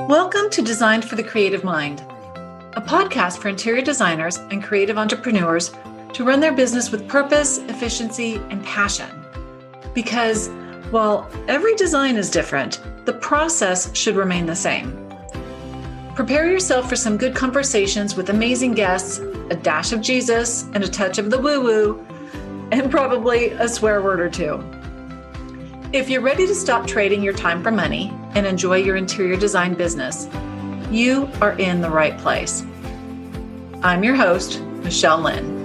Welcome to Designed for the Creative Mind, a podcast for interior designers and creative entrepreneurs to run their business with purpose, efficiency, and passion. Because while every design is different, the process should remain the same. Prepare yourself for some good conversations with amazing guests, a dash of Jesus, and a touch of the woo-woo, and probably a swear word or two. If you're ready to stop trading your time for money and enjoy your interior design business, you are in the right place. I'm your host, Michelle Lynne.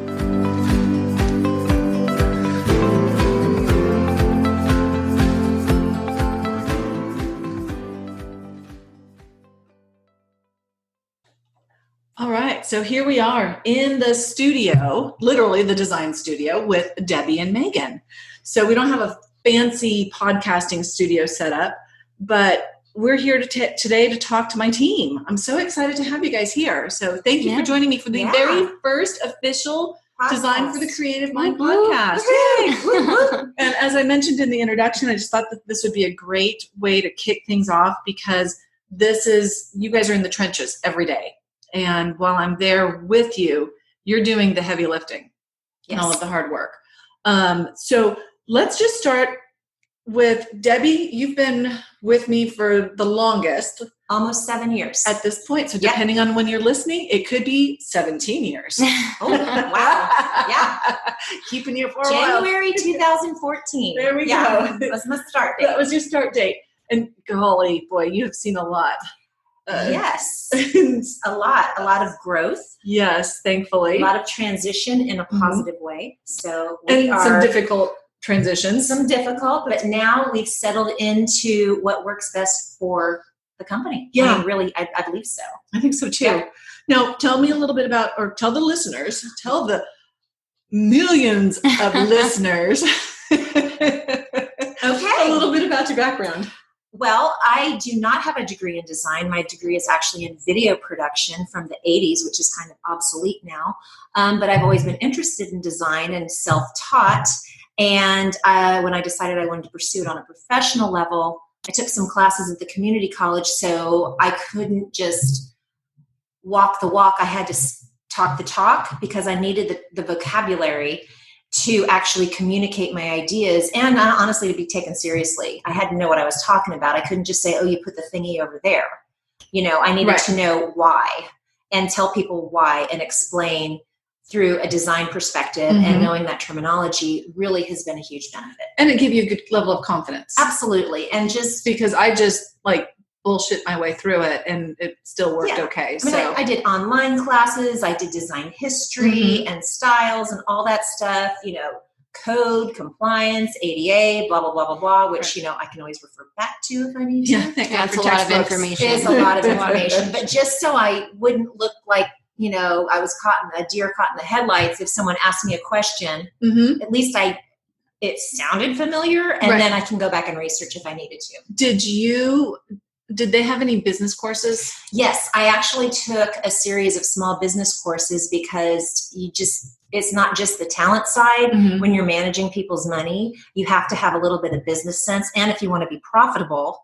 All right, so here we are in the studio, literally the design studio with Debbie and Megan. So we don't have a fancy podcasting studio set up, but we're here today to talk to my team. I'm so excited to have you guys here. So thank you for joining me for the very first official Design for the Creative Mind podcast. And as I mentioned in the introduction, I just thought that this would be a great way to kick things off because you guys are in the trenches every day. And while I'm there with you, you're doing the heavy lifting and all of the hard work. So let's just start with Debbie. You've been with me for the longest. Almost 7 years. At this point. So depending on when you're listening, it could be 17 years. Oh, wow. Yeah. Keeping you for a while. January 2014. There we go. That was my start date. That was your start date. And golly, boy, you have seen a lot. Yes. A lot of growth. Yes, thankfully. A lot of transition in a positive way. So some difficult transitions. Some difficult, but now we've settled into what works best for the company. Yeah. I mean, really, I believe so. I think so too. Yeah. Now, tell me a little bit about, or tell the listeners, tell the millions of listeners a little bit about your background. Well, I do not have a degree in design. My degree is actually in video production from the 80s, which is kind of obsolete now. But I've always been interested in design and self-taught. And when I decided I wanted to pursue it on a professional level, I took some classes at the community college, so I couldn't just walk the walk. I had to talk the talk because I needed the vocabulary to actually communicate my ideas and honestly to be taken seriously. I had to know what I was talking about. I couldn't just say, oh, you put the thingy over there. I needed to know why and tell people why and explain through a design perspective, and knowing that terminology really has been a huge benefit. And it gave you a good level of confidence. Absolutely. And just because I just bullshit my way through it and it still worked okay. I did online classes, I did design history and styles and all that stuff, code, compliance, ADA, blah, blah, blah, blah, blah, which, I can always refer back to if I need to. Yeah, that's a lot of information. It is a lot of information. But just so I wouldn't look like, I was a deer caught in the headlights. If someone asked me a question, at least it sounded familiar, and then I can go back and research if I needed to. Did they have any business courses? Yes, I actually took a series of small business courses because it's not just the talent side. When you're managing people's money, you have to have a little bit of business sense. And if you want to be profitable,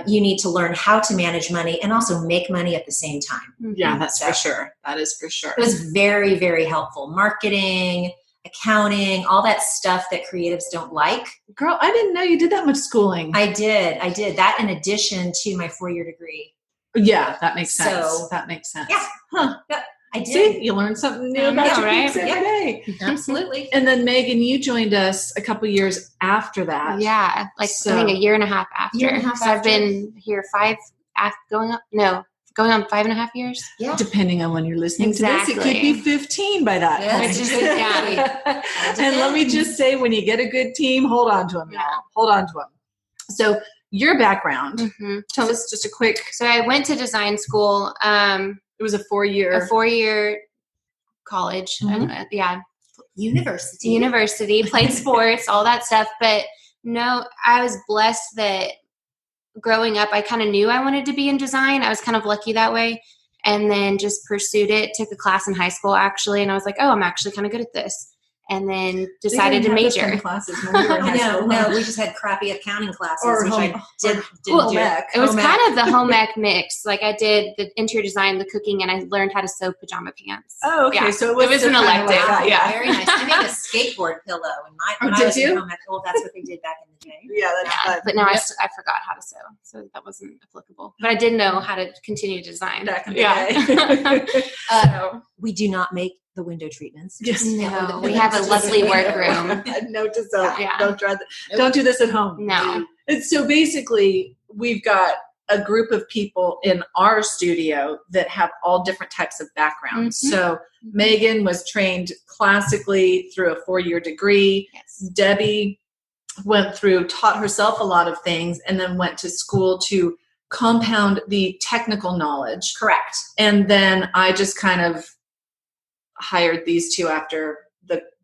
you need to learn how to manage money and also make money at the same time. Yeah, that's for sure. That is for sure. It was very, very helpful. Marketing, accounting, all that stuff that creatives don't like. Girl, I didn't know you did that much schooling. I did. That in addition to my 4-year degree. Yeah, that makes sense. That makes sense. Yeah. Huh. Yep. I did. See, you learn something new about your right? every day. Absolutely. And then Megan, you joined us a couple years after that. Yeah, I think a year and a half after. I've been here going on 5.5 years. Yeah. Depending on when you're listening to this, it could be 15 by that point. And let me just say, when you get a good team, hold on to them, y'all. Hold on to them. So your background, tell us just a quick. So I went to design school. It was a 4-year college. University, played sports, all that stuff. But no, I was blessed that growing up, I kind of knew I wanted to be in design. I was kind of lucky that way. And then just pursued it, took a class in high school actually. And I was like, oh, I'm actually kind of good at this. and then decided to major. Classes when we were in high school. No, we just had crappy accounting classes, which I didn't do. It was kind of the home ec mix. Like I did the interior design, the cooking, and I learned how to sew pajama pants. Oh, okay. Yeah. So it was an elective. Yeah. Very nice. I made a skateboard pillow when I was in home ec. Well, that's what they did back in the day. Yeah, that's fun. But now I forgot how to sew, so that wasn't applicable. But I did know how to continue to design. Back in the day. So we do not make the window treatments. Yes. No, we have a lovely workroom. Note to self. Yeah. Don't do this at home. No. So basically, we've got a group of people in our studio that have all different types of backgrounds. Mm-hmm. So Megan was trained classically through a 4-year degree. Yes. Debbie taught herself a lot of things, and then went to school to compound the technical knowledge. Correct. And then I just kind of hired these two after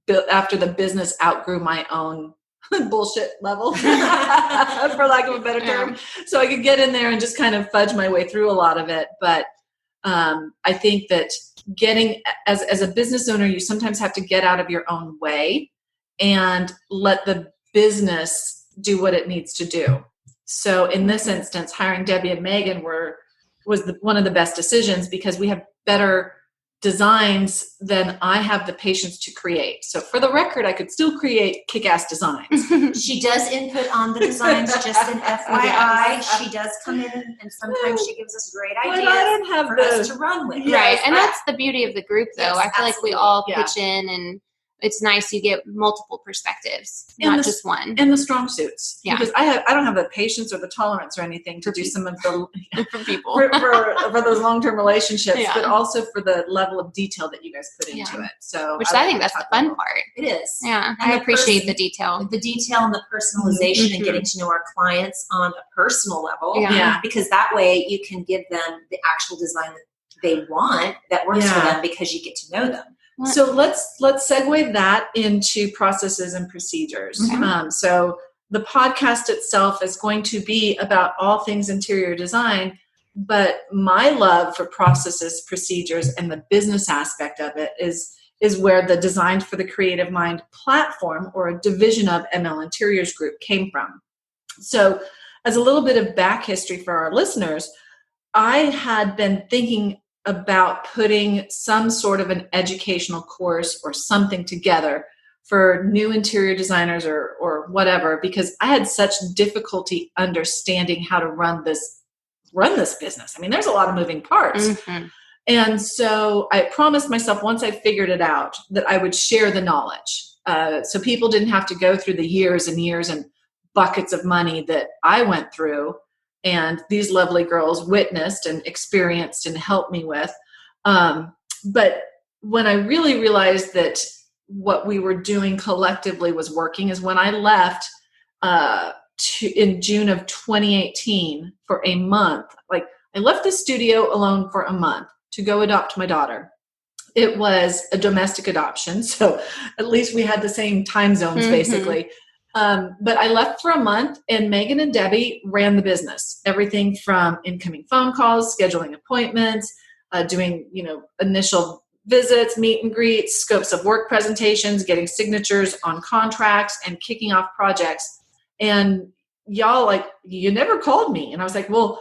the business outgrew my own bullshit level, for lack of a better term. So I could get in there and just kind of fudge my way through a lot of it. But I think that getting as a business owner, you sometimes have to get out of your own way and let the business do what it needs to do. So in this instance, hiring Debbie and Megan was one of the best decisions, because we have better designs than I have the patience to create. So for the record, I could still create kick-ass designs. She does input on the designs, just an FYI. She does come in and sometimes she gives us great ideas I don't have for us to run with. Right. And that's the beauty of the group, though. Yes, I feel like we absolutely. all pitch in, and it's nice. You get multiple perspectives, not just one. And the strong suits. Yeah. Because I don't have the patience or the tolerance or anything to do some of the for people. for those long-term relationships, Yeah. but also for the level of detail that you guys put into it. So Which I think that's the fun part. It is. Yeah. And I the appreciate the detail. The detail and the personalization Mm-hmm. and getting to know our clients on a personal level. Yeah. Because that way you can give them the actual design that they want that works for them, because you get to know them. So let's segue that into processes and procedures. Okay. So the podcast itself is going to be about all things interior design, but my love for processes, procedures, and the business aspect of it is where the Design for the Creative Mind platform, or a division of ML Interiors Group, came from. So as a little bit of back history for our listeners, I had been thinking about putting some sort of an educational course or something together for new interior designers or whatever, because I had such difficulty understanding how to run this business. I mean, there's a lot of moving parts. Mm-hmm. And so I promised myself, once I figured it out, that I would share the knowledge. So people didn't have to go through the years and years and buckets of money that I went through, and these lovely girls witnessed and experienced and helped me with. But when I really realized that what we were doing collectively was working is when I left in June of 2018 for a month. Like, I left the studio alone for a month to go adopt my daughter. It was a domestic adoption, so at least we had the same time zones, basically. But I left for a month, and Megan and Debbie ran the business. Everything from incoming phone calls, scheduling appointments, doing, initial visits, meet and greets, scopes of work presentations, getting signatures on contracts, and kicking off projects. And y'all, you never called me. And I was like, well,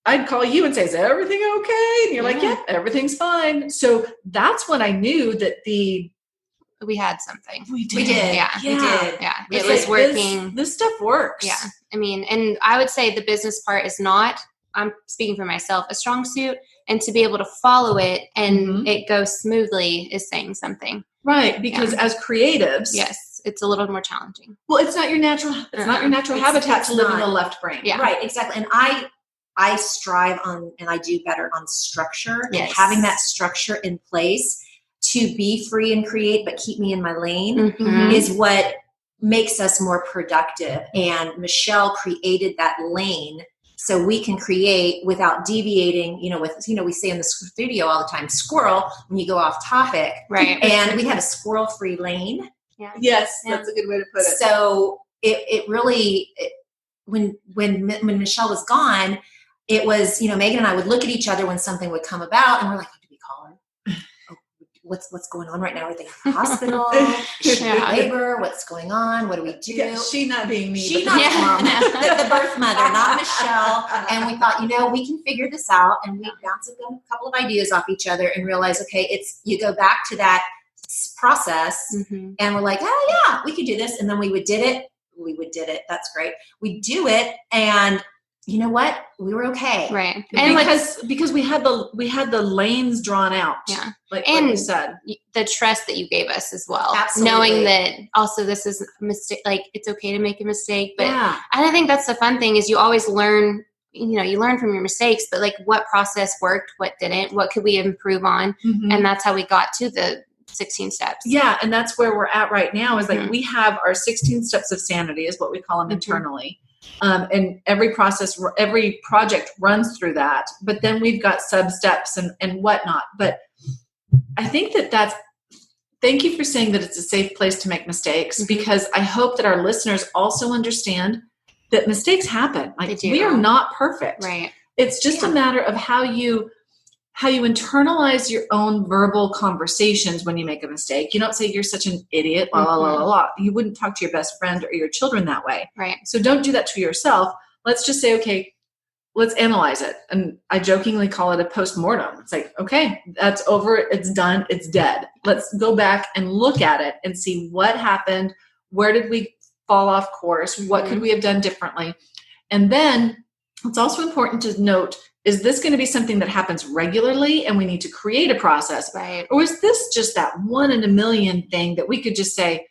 I'd call you and say, is everything okay? And you're like, yep, everything's fine. So that's when I knew that we had something. We did. We did. Yeah. We did. Yeah. It was working. This stuff works. Yeah. I mean, and I would say the business part is not, I'm speaking for myself, a strong suit, and to be able to follow it and it goes smoothly is saying something. Right. Because as creatives. Yes. It's a little more challenging. Well, it's not your natural habitat to live in the left brain. Yeah. Right. Exactly. And I strive on, and I do better on structure, and having that structure in place to be free and create, but keep me in my lane is what makes us more productive. And Michelle created that lane so we can create without deviating, we say in the studio all the time, squirrel, when you go off topic. Right. And we have a squirrel free lane. Yeah. Yes. That's a good way to put it. So it really, when Michelle was gone, it was, Megan and I would look at each other when something would come about, and we're like, oh, do we call her? what's going on right now? Are they in the hospital? Is she in labor? What's going on? What do we do? Yeah, she not being me. She not mom, the birth mother, not Michelle. And we thought, we can figure this out. And we bounced a couple of ideas off each other and realized, okay, you go back to that process and we're like, oh yeah, we could do this. And then we did it. That's great. We do it. And you know what? We were okay. Right. And because we had the lanes drawn out. Yeah. Like you said. The trust that you gave us as well. Absolutely. Knowing that also this is a mistake, like it's okay to make a mistake. But and I think that's the fun thing is you always learn, you learn from your mistakes, but like what process worked, what didn't, what could we improve on? And that's how we got to the 16 steps. Yeah. And that's where we're at right now is like we have our 16 steps of sanity is what we call them internally. And every project runs through that, but then we've got sub steps and whatnot. But I think thank you for saying that it's a safe place to make mistakes because I hope that our listeners also understand that mistakes happen. Like we are not perfect. Right. It's just a matter of how you internalize your own verbal conversations when you make a mistake. You don't say you're such an idiot, la, la, la, la, la. You wouldn't talk to your best friend or your children that way. Right. So don't do that to yourself. Let's just say, okay, let's analyze it. And I jokingly call it a post-mortem. It's like, okay, that's over. It's done. It's dead. Let's go back and look at it and see what happened. Where did we fall off course? What could we have done differently? And then it's also important to note, is this going to be something that happens regularly and we need to create a process? Right. Or is this just that 1 in a million thing that we could just say,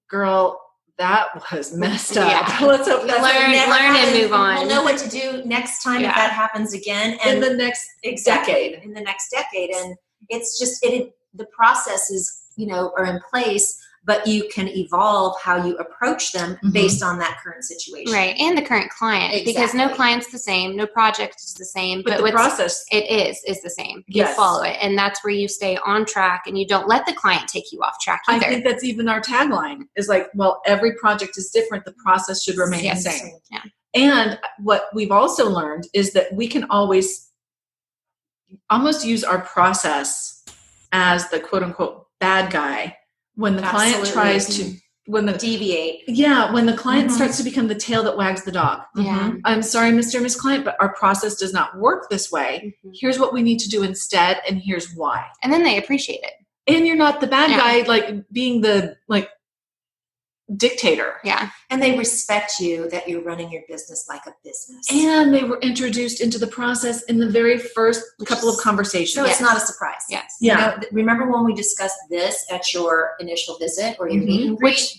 girl, that was messed up. Yeah. Let's hope that's learn and move on. We'll know what to do next time if that happens again. And in the next decade. In the next decade. And it's just, the processes, are in place, but you can evolve how you approach them based on that current situation. Right. And the current client, because no client's the same, no project is the same, but the process is the same. You follow it. And that's where you stay on track and you don't let the client take you off track either. I think that's even our tagline is like, well, every project is different. The process should remain the same. Yeah. And what we've also learned is that we can always almost use our process as the quote unquote bad guy when the client tries to deviate. Yeah, when the client starts to become the tail that wags the dog. Yeah. I'm sorry, Mr. and Miss Client, but our process does not work this way. Here's what we need to do instead, and here's why. And then they appreciate it. And you're not the bad guy, like being the dictator. Yeah. And they respect you that you're running your business like a business. And they were introduced into the process in the very first couple of conversations. So it's not a surprise. Yes. Yeah. Remember when we discussed this at your initial visit or your meet and greet?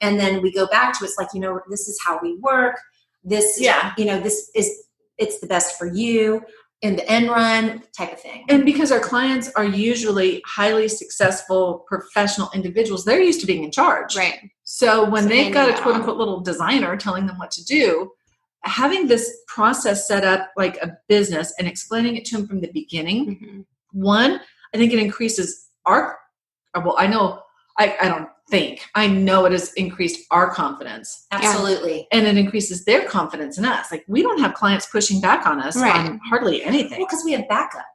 And then we go back to it's like, this is how we work. This, it's the best for you in the end run type of thing. And because our clients are usually highly successful professional individuals, they're used to being in charge. Right. So when they've got a quote unquote little designer telling them what to do, having this process set up like a business and explaining it to them from the beginning, one, I think it increases I know it has increased our confidence. Absolutely. And it increases their confidence in us. Like we don't have clients pushing back on us on hardly anything. Well, because we have backup.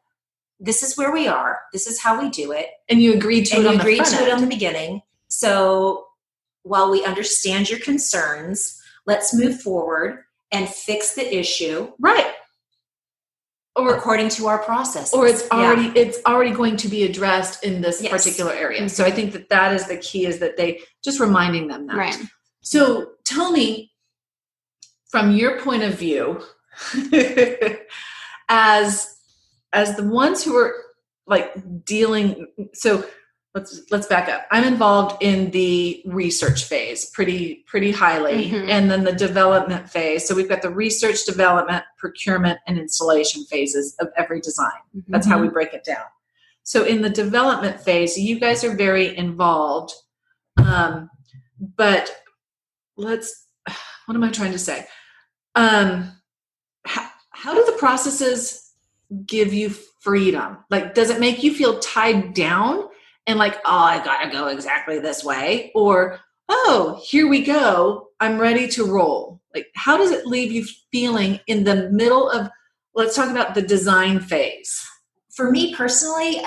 This is where we are. This is how we do it. And you agreed to it on the front end. On the beginning. So while we understand your concerns, let's move forward and fix the issue. Right. Or according to our process. Or it's already going to be addressed in this particular area. So I think that is the key, is that they just reminding them that. Right. So tell me, from your point of view, as the ones who are like dealing, so let's back up. I'm involved in the research phase pretty highly, and then the development phase. So we've got the research, development, procurement, and installation phases of every design. That's how we break it down. So in the development phase, you guys are very involved. But what am I trying to say? How do the processes give you freedom? Like, does it make you feel tied down? And like, oh, I got to go exactly this way. Or, oh, here we go. I'm ready to roll. Like, how does it leave you feeling in the middle of, let's talk about the design phase. For me personally,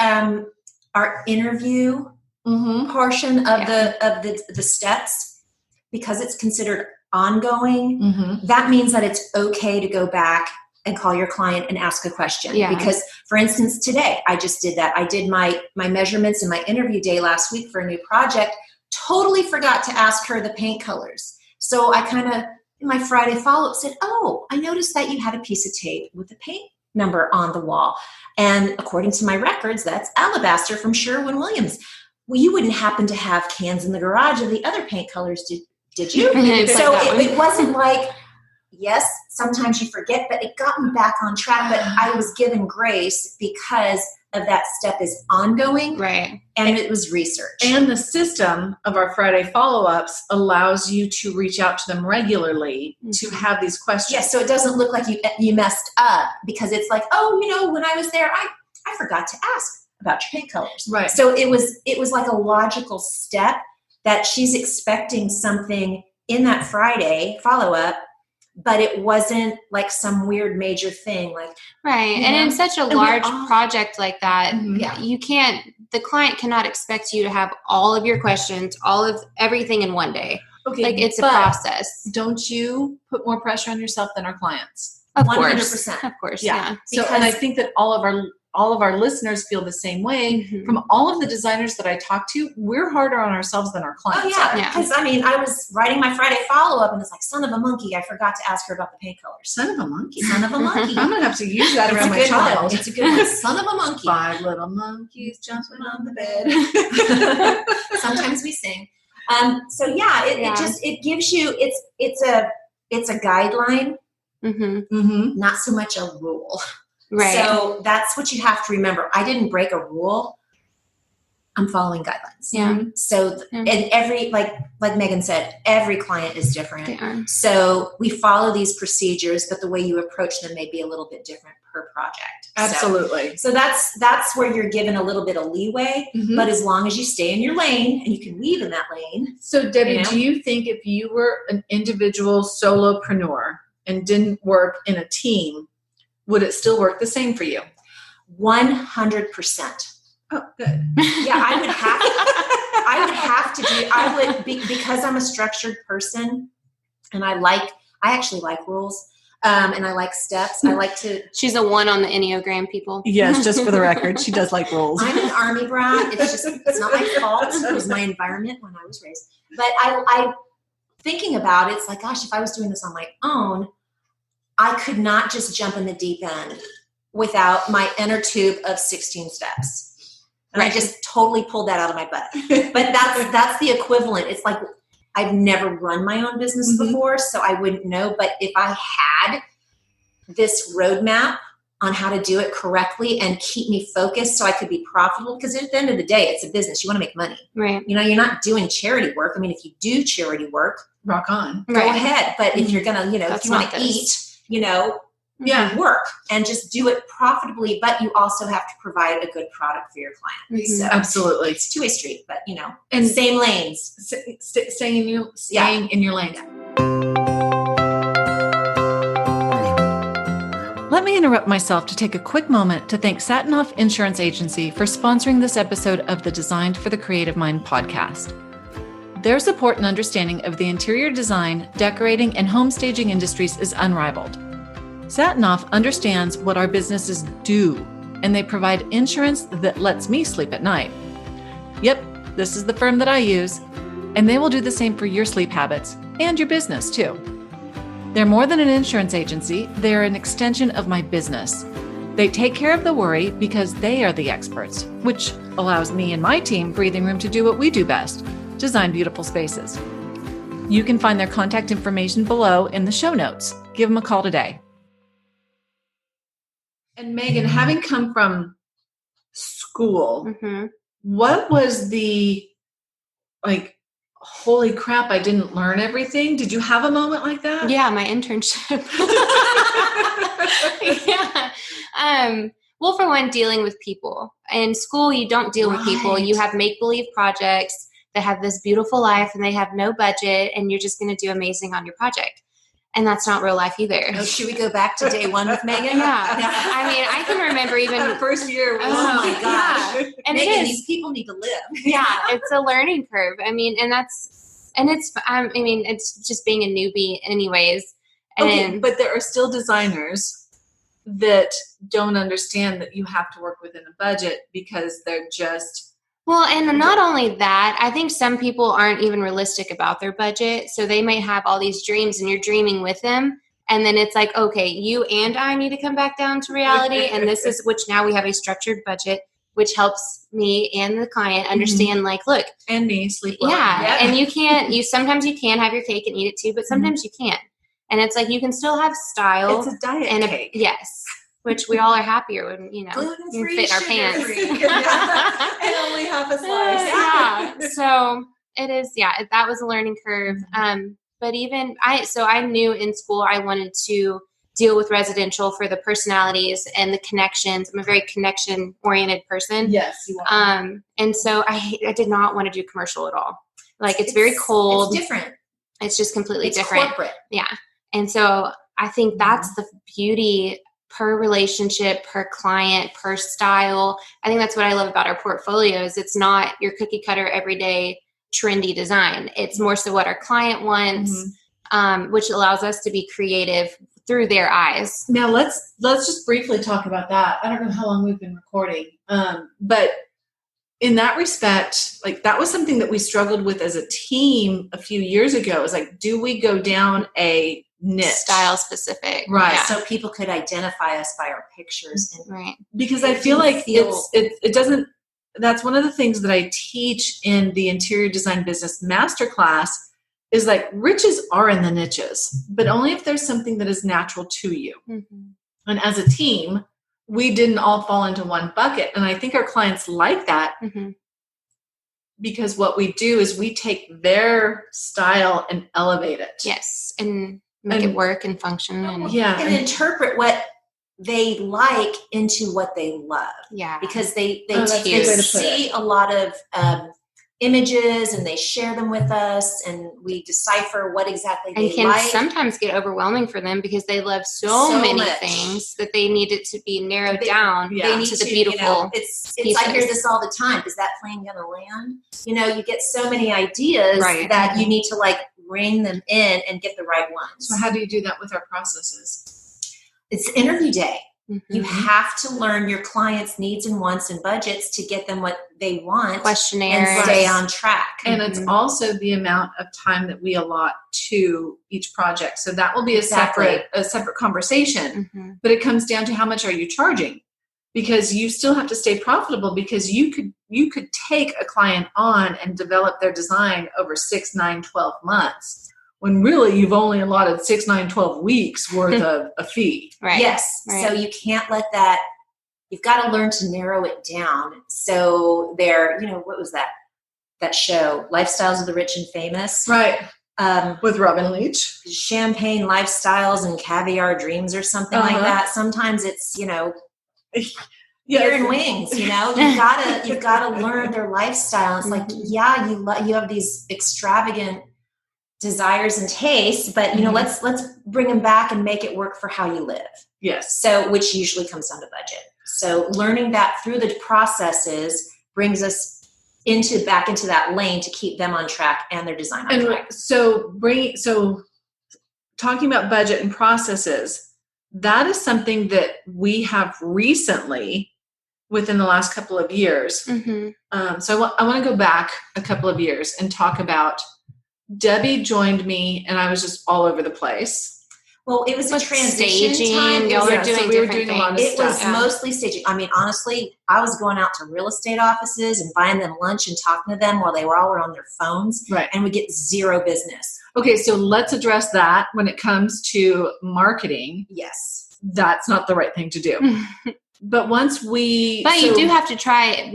our interview portion of the steps, because it's considered ongoing, that means that it's okay to go back and call your client and ask a question. Yeah. Because, for instance, today I just did that. I did my measurements in my interview day last week for a new project. Totally forgot to ask her the paint colors. So I kind of, in my Friday follow-up, said, oh, I noticed that you had a piece of tape with the paint number on the wall. And according to my records, that's alabaster from Sherwin-Williams. Well, you wouldn't happen to have cans in the garage of the other paint colors, did you? So it wasn't like, yes, sometimes you forget, but it got me back on track. But I was given grace because of that step is ongoing. Right. And it was research. And the system of our Friday follow-ups allows you to reach out to them regularly to have these questions. Yes, so it doesn't look like you messed up, because it's like, oh, when I was there, I forgot to ask about your paint colors. Right. So it was like a logical step that she's expecting something in that Friday follow-up, but it wasn't like some weird major thing. Like, right. And in such a large project like that, the client cannot expect you to have all of your questions, all of everything in one day. Okay. Like, it's a process. Don't you put more pressure on yourself than our clients? Of 100%. Of course. Yeah. So, and I think that all of our listeners feel the same way. From all of the designers that I talk to, we're harder on ourselves than our clients. Oh, yeah. Because, I was writing my Friday follow-up, and it's like, son of a monkey, I forgot to ask her about the paint colors. Son of a monkey. Son of a monkey. I'm going to have to use that around my child. It's a good one. Son of a monkey. 5 little monkeys jumping on the bed. Sometimes we sing. It gives you, it's a guideline, not so much a rule. Right. So that's what you have to remember. I didn't break a rule. I'm following guidelines. Yeah. So, and every, like Megan said, every client is different. They are. So we follow these procedures, but the way you approach them may be a little bit different per project. Absolutely. So that's where you're given a little bit of leeway, but as long as you stay in your lane and you can weave in that lane. So Debbie, do you think if you were an individual solopreneur and didn't work in a team, would it still work the same for you? 100%. Oh, good. Yeah, I would because I'm a structured person, and I actually like rules, and I like steps. I like to. She's a 1 on the Enneagram, people. Yes, just for the record, she does like rules. I'm an Army brat. It's not my fault. It was my environment when I was raised. But I thinking about it, it's like, gosh, if I was doing this on my own, I could not just jump in the deep end without my inner tube of 16 steps. And I just totally pulled that out of my butt. But that's the equivalent. It's like, I've never run my own business before, so I wouldn't know. But if I had this roadmap on how to do it correctly and keep me focused so I could be profitable, because at the end of the day, it's a business. You want to make money. Right. You're not doing charity work. I mean, if you do charity work, rock on. Go ahead. But if you're going to, if you want to eat, work and just do it profitably, but you also have to provide a good product for your client. So absolutely. It's a two-way street, but and same lanes. Staying in your lane. Let me interrupt myself to take a quick moment to thank Satinoff Insurance Agency for sponsoring this episode of the Designed for the Creative Mind podcast. Their support and understanding of the interior design, decorating, and home staging industries is unrivaled. Satinoff understands what our businesses do, and they provide insurance that lets me sleep at night. Yep, this is the firm that I use, and they will do the same for your sleep habits and your business too. They're more than an insurance agency, they're an extension of my business. They take care of the worry because they are the experts, which allows me and my team breathing room to do what we do best, design beautiful spaces. You can find their contact information below in the show notes. Give them a call today. And Megan, having come from school, what was the, holy crap, I didn't learn everything? Did you have a moment like that? Yeah, my internship. Yeah. Well, for one, dealing with people. In school, you don't deal with people. You have make-believe projects that have this beautiful life and they have no budget and you're just going to do amazing on your project. And that's not real life either. Oh, should we go back to day one with Megan? Yeah. I mean, I can remember even That first year. Oh my gosh. Yeah. And Megan, it is. these people need to live. Yeah, it's a learning curve. I mean, it's just being a newbie anyways. Okay, but there are still designers that don't understand that you have to work within a budget because they're just... Well, and not only that, I think some people aren't even realistic about their budget. So they might have all these dreams and you're dreaming with them. And then it's like, okay, you and I need to come back down to reality. And this is, which now we have a structured budget, which helps me and the client understand, like, look. And me, sleep well. Yeah. And sometimes you can have your cake and eat it too, but sometimes you can't. And it's like, you can still have style. It's a diet and cake. Yes. Which we all are happier when, Gluten-free, fit our pants. And only half a slice. Yeah. So it is, that was a learning curve. But even I knew in school I wanted to deal with residential for the personalities and the connections. I'm a very connection oriented person. Yes, you are. And so I did not want to do commercial at all. Like it's very cold. It's different. It's just completely It's different. Corporate. Yeah. And so I think that's the beauty per relationship, per client, per style. I think that's what I love about our portfolios. It's not your cookie cutter everyday trendy design. It's more so what our client wants, which allows us to be creative through their eyes. Now let's just briefly talk about that. I don't know how long we've been recording, but in that respect, like that was something that we struggled with as a team a few years ago. It was like, do we go down a niche, style specific, right? Yeah. So people could identify us by our pictures, and right? Because I feel like it doesn't. That's one of the things that I teach in the Interior Design Business Masterclass is like riches are in the niches, but only if there's something that is natural to you. And as a team, we didn't all fall into one bucket. And I think our clients like that because what we do is we take their style and elevate it. Yes. And make it work and function. And and interpret what they like into what they love. Yeah. Because they cute. see a lot of images and they share them with us and we decipher what exactly they can like. Sometimes get overwhelming for them because they love so many things that they need it to be narrowed down to the beautiful it's I hear this all the time. Is that plane going to land? You get so many ideas that you need to like rein them in and get the right ones. So how do you do that with our processes? It's interview day. You have to learn your clients' needs and wants and budgets to get them what they want. Questionnaires. And stay on track. And it's also the amount of time that we allot to each project. So that will be a separate conversation. But it comes down to how much are you charging? Because you still have to stay profitable because you could take a client on and develop their design over 6, 9, 12 months. When really you've only allotted 6, 9, 12 weeks worth of a fee. Right. Yes. Right. So you can't let that, you've got to learn to narrow it down. So there, what was that show? Lifestyles of the Rich and Famous. Right. With Robin Leach. Champagne Lifestyles and Caviar Dreams or something like that. Sometimes it's, beer and wings, you've got to learn their lifestyle. It's like, you have these extravagant desires and tastes, but let's bring them back and make it work for how you live. Yes. So, which usually comes down to budget. So learning that through the processes brings us back into that lane to keep them on track and their design on track. So talking about budget and processes, that is something that we have recently within the last couple of years. So I want to go back a couple of years and talk about Debbie joined me and I was just all over the place. Well, it was a transition staging. time. Y'all were doing we were doing a lot of it stuff. was mostly staging. I mean, honestly, I was going out to real estate offices and buying them lunch and talking to them while they were all on their phones. Right. And we get zero business. Okay, so let's address that when it comes to marketing. Yes. That's not the right thing to do. But you do have to try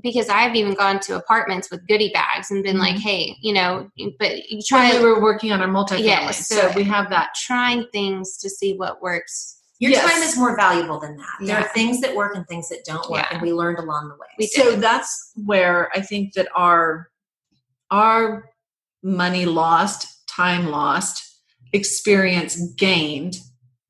because I've even gone to apartments with goodie bags and been like, hey, but you try. We were working on our multifamily. Yes, so we have that. Trying things to see what works. Your time is more valuable than that. Yeah. There are things that work and things that don't work, and we learned along the way. So that's where I think that our money lost, time lost, experience gained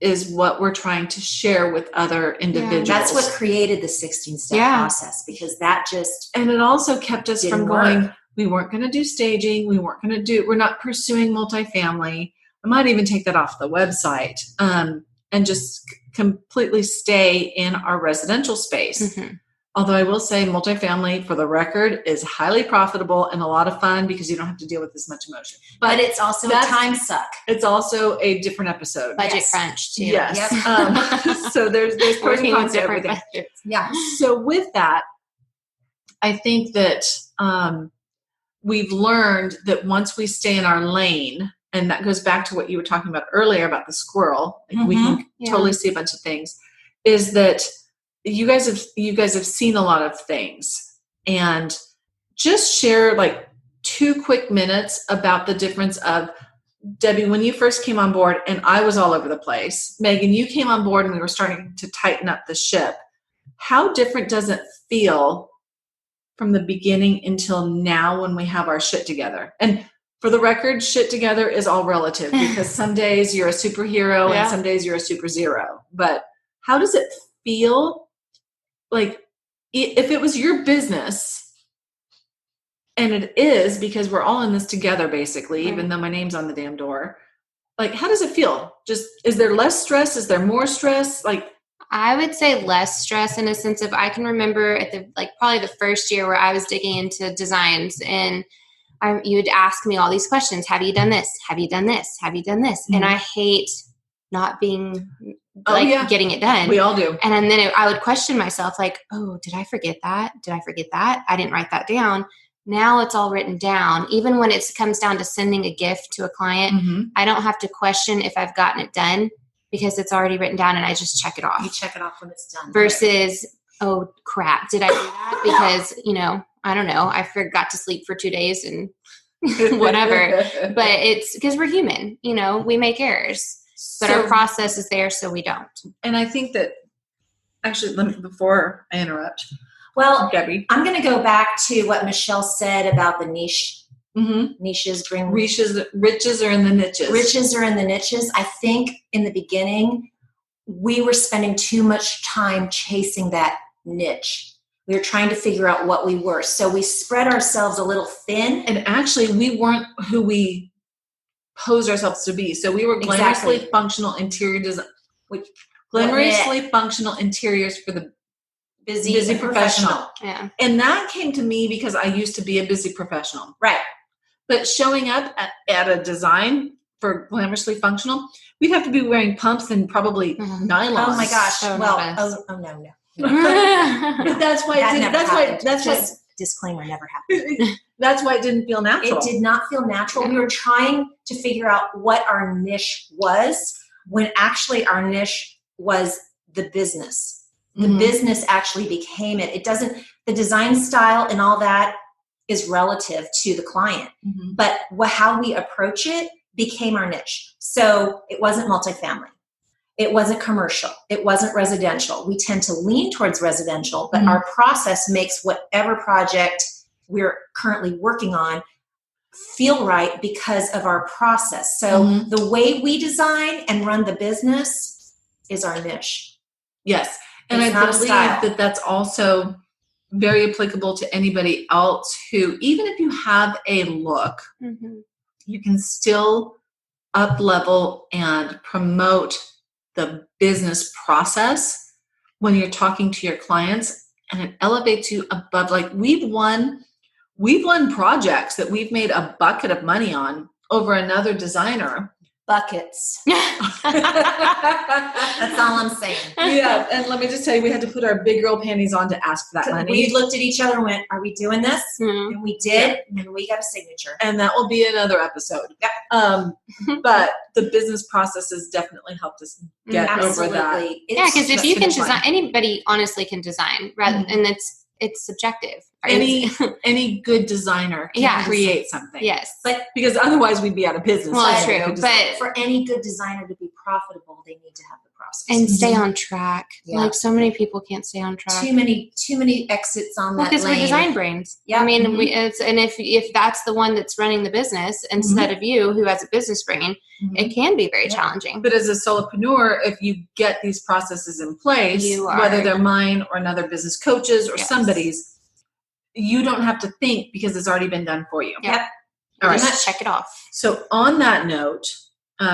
is what we're trying to share with other individuals. That's what created the 16-step process, because that just... And it also kept us from going, we weren't going to do staging. We're not pursuing multifamily. I might even take that off the website and just completely stay in our residential space. Mm-hmm. Although I will say multifamily, for the record, is highly profitable and a lot of fun because you don't have to deal with as much emotion. But it's also a time suck. It's also a different episode. Budget crunch too. Yes. Yep. So there's pros and cons to everything. Budgets. Yeah. So with that, I think that we've learned that once we stay in our lane, and that goes back to what you were talking about earlier about the squirrel, we can totally see a bunch of things, is that you guys have seen a lot of things, and just share like 2 quick minutes about the difference of, Debbie, when you first came on board and I was all over the place. Megan, you came on board and we were starting to tighten up the ship. How different does it feel from the beginning until now when we have our shit together? And for the record, shit together is all relative, because some days you're a superhero and some days you're a super zero. But how does it feel? Like, if it was your business, and it is, because we're all in this together, basically, even though my name's on the damn door, like, how does it feel? Just, is there less stress? Is there more stress? Like, I would say less stress, in a sense of, I can remember at the, like, probably the first year where I was digging into designs, and you would ask me all these questions. Have you done this? Have you done this? Have you done this? Mm-hmm. And I hate not being getting it done. We all do. And then I would question myself, like, oh, did I forget that? Did I forget that? I didn't write that down. Now it's all written down. Even when it comes down to sending a gift to a client, I don't have to question if I've gotten it done, because it's already written down and I just check it off. You check it off when it's done. Versus, oh crap, did I do that? Because, I don't know, I forgot to sleep for 2 days and whatever. But it's because we're human, we make errors. But our process is there, so we don't. And I think that, actually, before I interrupt, Debbie, I'm going to go back to what Michelle said about the niche. Niches bring riches are in the niches. Riches are in the niches. I think in the beginning, we were spending too much time chasing that niche. We were trying to figure out what we were. So we spread ourselves a little thin. And actually, we weren't who we posed ourselves to be. So we were glamorously functional interior design, glamorously functional interiors for the busy professional. Yeah. And that came to me because I used to be a busy professional. Right. But showing up at a design for glamorously functional, we'd have to be wearing pumps and probably nylon. Oh my gosh. So no. But that's why disclaimer, never happened. That's why it didn't feel natural. It did not feel natural. We were trying to figure out what our niche was, when actually our niche was the business. The business actually became it. It doesn't, the design style and all that is relative to the client, but how we approach it became our niche. So it wasn't multifamily. It wasn't commercial. It wasn't residential. We tend to lean towards residential, but our process makes whatever project we're currently working on feel right because of our process. So the way we design and run the business is our niche. Yes. And I believe that that's also very applicable to anybody else who, even if you have a look, you can still up level and promote the business process when you're talking to your clients, and it elevates you above. Like, we've won projects that we've made a bucket of money on over another designer. Buckets. That's all I'm saying. Yeah, and let me just tell you, we had to put our big girl panties on to ask for that money. We looked at each other and went, are we doing this? And we did, and we got a signature. And that will be another episode. But the business processes definitely helped us get over that. Yeah, because if you can design, anybody honestly can design, rather, and it's subjective. any good designer can create something. Yes. But because otherwise we'd be out of business. Well, true. But for any good designer to be profitable, they need to have the process. And stay on track. Yeah. Like so many people can't stay on track. Too many exits on that because lane. we're design brains. Yeah. I mean, if that's the one that's running the business instead of you who has a business brain, it can be very challenging. But as a solopreneur, if you get these processes in place, whether they're mine or another business coach's or somebody's, you don't have to think because it's already been done for you. Yep. All right. Check it off. So on that note,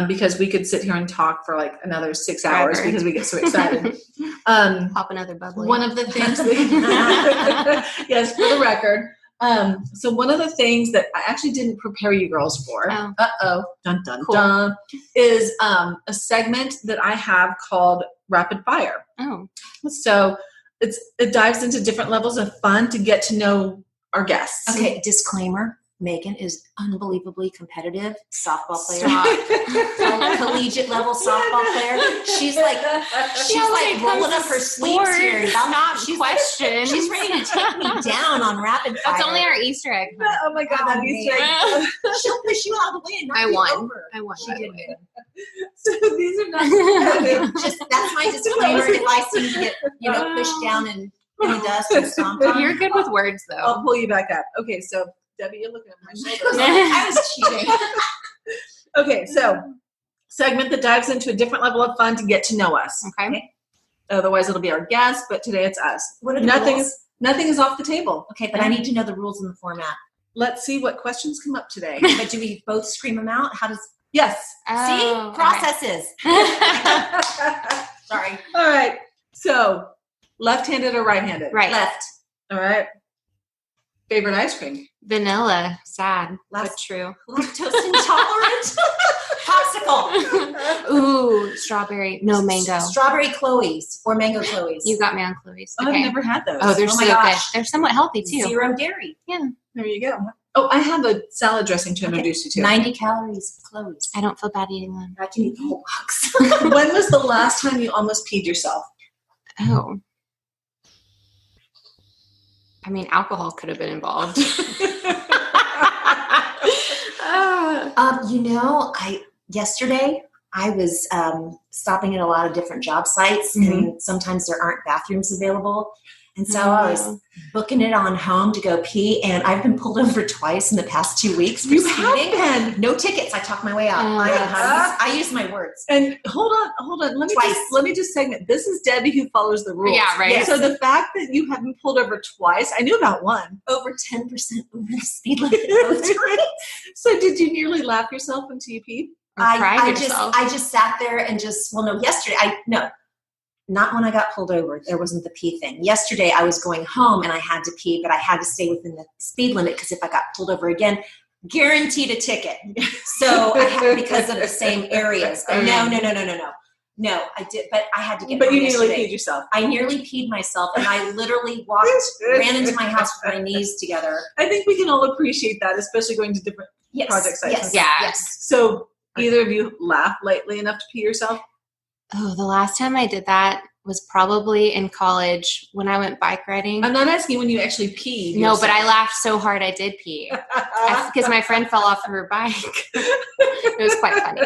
because we could sit here and talk for like another 6 hours because we get so excited. Pop another bubbly. One of the things that, yes, for the record. So one of the things that I actually didn't prepare you girls for, dun, dun, dun, is a segment that I have called Rapid Fire. Oh. So it dives into different levels of fun to get to know our guests. Okay, disclaimer. Megan is unbelievably competitive softball player. Collegiate level softball player. She's like rolling up her sleeves here. She's ready to take me down on rapid fire. That's only our Easter egg. Oh my God, that Easter egg. She'll push you out of the way and knock I you won. over. I won. She did win. So these are not competitive. That's my disclaimer. If I seem to get pushed down and in the dust and stomped on. You're good with words though. I'll pull you back up. Okay, so Debbie, you're looking at my shoulder. I was cheating. Okay, so segment that dives into a different level of fun to get to know us. Okay. Otherwise, it'll be our guest, but today it's us. What are the rules? Nothing is off the table. Okay, but I need to know the rules and the format. Let's see what questions come up today. But do we both scream them out? How does? Yes. See processes. Sorry. All right. So, left-handed or right-handed? Right. Left. All right. Favorite ice cream? Vanilla. Sad, but true. Lactose intolerant. Popsicle. Ooh, strawberry. No, mango. Strawberry Chloe's or mango Chloe's. You got me on Chloe's. Oh, I've never had those. Oh, they're so good. They're somewhat healthy too. 0 dairy. Yeah. There you go. Oh, I have a salad dressing to introduce you to. 90 calories of Chloe's. I don't feel bad eating them. I can eat the whole box. When was the last time you almost peed yourself? Oh. I mean, alcohol could have been involved. Yesterday I was stopping at a lot of different job sites, and sometimes there aren't bathrooms available. And so I was booking it on home to go pee, and I've been pulled over twice in the past 2 weeks for speeding. No tickets. I talked my way out. I use my words. And hold on. Let me just segment. This is Debbie who follows the rules. Yeah, right. Yes. So the fact that you have been pulled over twice, I knew about one. Over 10% over the speed limit both times. So did you nearly laugh yourself until you peed? I just sat there and yesterday, not when I got pulled over. There wasn't the pee thing. Yesterday, I was going home and I had to pee, but I had to stay within the speed limit because if I got pulled over again, guaranteed a ticket. So I had because of the same areas. But no. No, I did, but I had to get. But you nearly peed yourself. I nearly peed myself, and I literally ran into my house with my knees together. I think we can all appreciate that, especially going to different project sites. Yes. So either of you laughed lightly enough to pee yourself? Oh, the last time I did that was probably in college when I went bike riding. I'm not asking when you actually peed. No, but I laughed so hard I did pee. Because my friend fell off her bike. It was quite funny.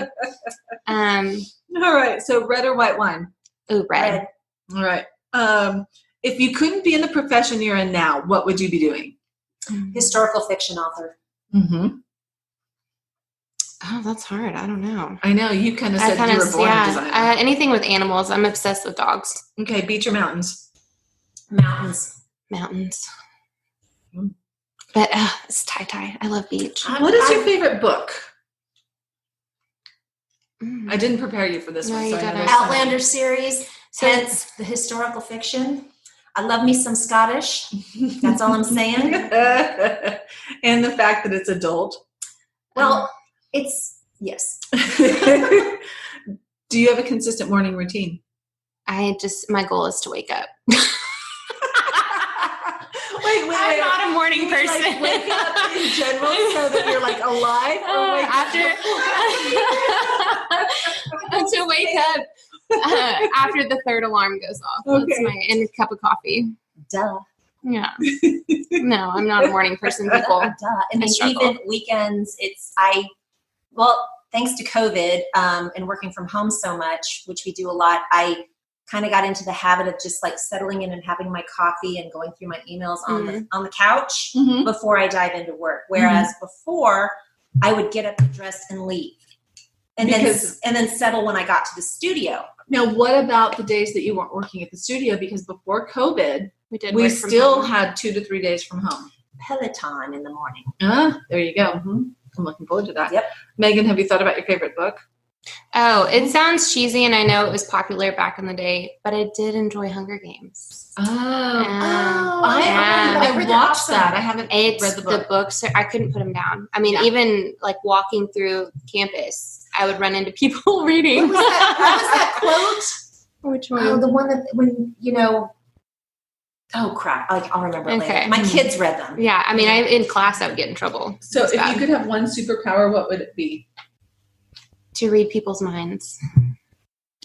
All right. So red or white wine? Ooh, red. All right. If you couldn't be in the profession you're in now, what would you be doing? Historical fiction author. Mm-hmm. Oh, that's hard. I don't know. I know. You kind of said you were born a designer. Anything with animals. I'm obsessed with dogs. Okay. Beach or mountains? Mountains. But it's tie-tie. I love beach. What is your favorite book? I didn't prepare you for this one. You didn't. Outlander series. Hence the historical fiction. I love me some Scottish. That's all I'm saying. And the fact that it's adult. Well, yes. Do you have a consistent morning routine? My goal is to wake up. Wait. I'm not a morning person. Like wake up in general so that you're like alive? Or to wake up after the third alarm goes off. Okay. That's and a cup of coffee. Duh. Yeah. No, I'm not a morning person, people. And then even weekends, thanks to COVID and working from home so much, which we do a lot, I kind of got into the habit of just like settling in and having my coffee and going through my emails on the couch before I dive into work. Whereas before, I would get up and dress and leave. And then settle when I got to the studio. Now, what about the days that you weren't working at the studio? Because before COVID, we still had 2 to 3 days from home. Peloton in the morning. There you go. I'm looking forward to that. Yep. Megan, have you thought about your favorite book? Oh, it sounds cheesy, and I know it was popular back in the day, but I did enjoy Hunger Games. I watched that. I haven't read the book. The books, I couldn't put them down. I mean, even like walking through campus, I would run into people reading. What was that quote? Which one? Oh, the one that when, oh crap. I'll remember it later. My kids read them. Yeah. I mean, in class, I would get in trouble. So if you could have one superpower, what would it be? To read people's minds.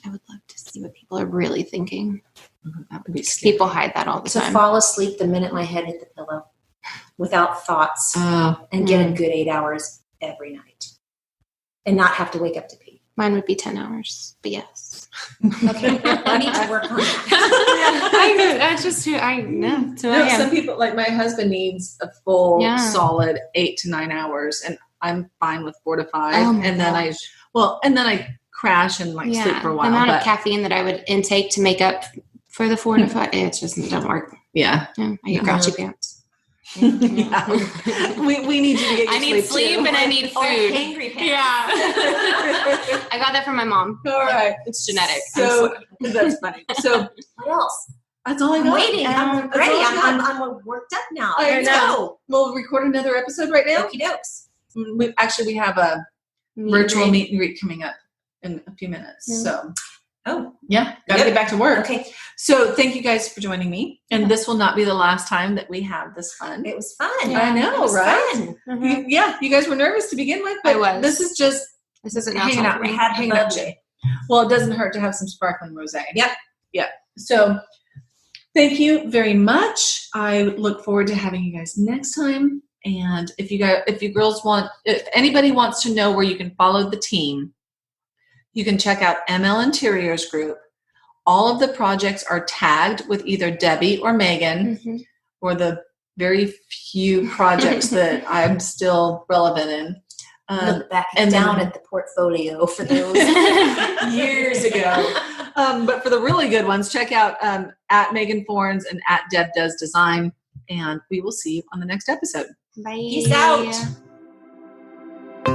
I would love to see what people are really thinking. That would be scary. People hide that all the time. To fall asleep the minute my head hit the pillow without thoughts and get a good 8 hours every night and not have to wake up to pee. Mine would be 10 hours, but yes. Okay. I need to work on that. I know. Some people, like my husband, needs a full solid 8 to 9 hours, and I'm fine with 4 to 5. And then I crash and sleep for a while. The amount of caffeine that I would intake to make up for the 4 to 5, it just doesn't work. Yeah. I get grouchy pants. We need you to get I need sleep and I need food. Hangry pants. Yeah. I got that from my mom. All right. It's genetic. So that's funny. So what else? That's all I got. I'm waiting. I'm ready. I'm worked up now. I know. We'll record another episode right now. Okie dokes. We have a virtual meet and greet coming up in a few minutes. So, gotta get back to work. Okay. So thank you guys for joining me. And this will not be the last time that we have this fun. It was fun. I know, right? Fun. Mm-hmm. You guys were nervous to begin with, but I was. This isn't hanging out. We had hanging out. Well, it doesn't hurt to have some sparkling rosé. Yep. Yeah. So thank you very much. I look forward to having you guys next time. And if anybody wants to know where you can follow the team, you can check out ML Interiors Group. All of the projects are tagged with either Debbie or Megan, or the very few projects that I'm still relevant in. Look back and down at the portfolio for those years ago. But for the really good ones, check out at Megan Fornes and at Deb Does Design. And we will see you on the next episode. Bye. Peace out.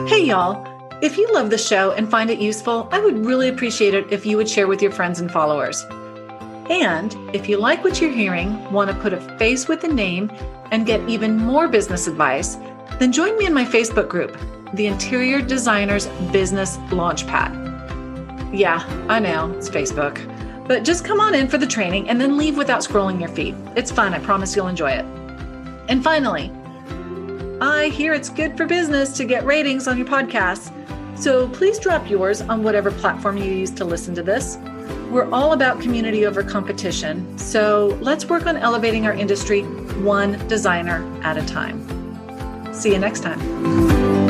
Hey, y'all. If you love the show and find it useful, I would really appreciate it if you would share with your friends and followers. And if you like what you're hearing, want to put a face with a name, and get even more business advice, then join me in my Facebook group, the Interior Designers Business Launchpad. Yeah, I know, it's Facebook. But just come on in for the training and then leave without scrolling your feed. It's fun, I promise you'll enjoy it. And finally, I hear it's good for business to get ratings on your podcasts. So please drop yours on whatever platform you use to listen to this. We're all about community over competition. So let's work on elevating our industry one designer at a time. See you next time.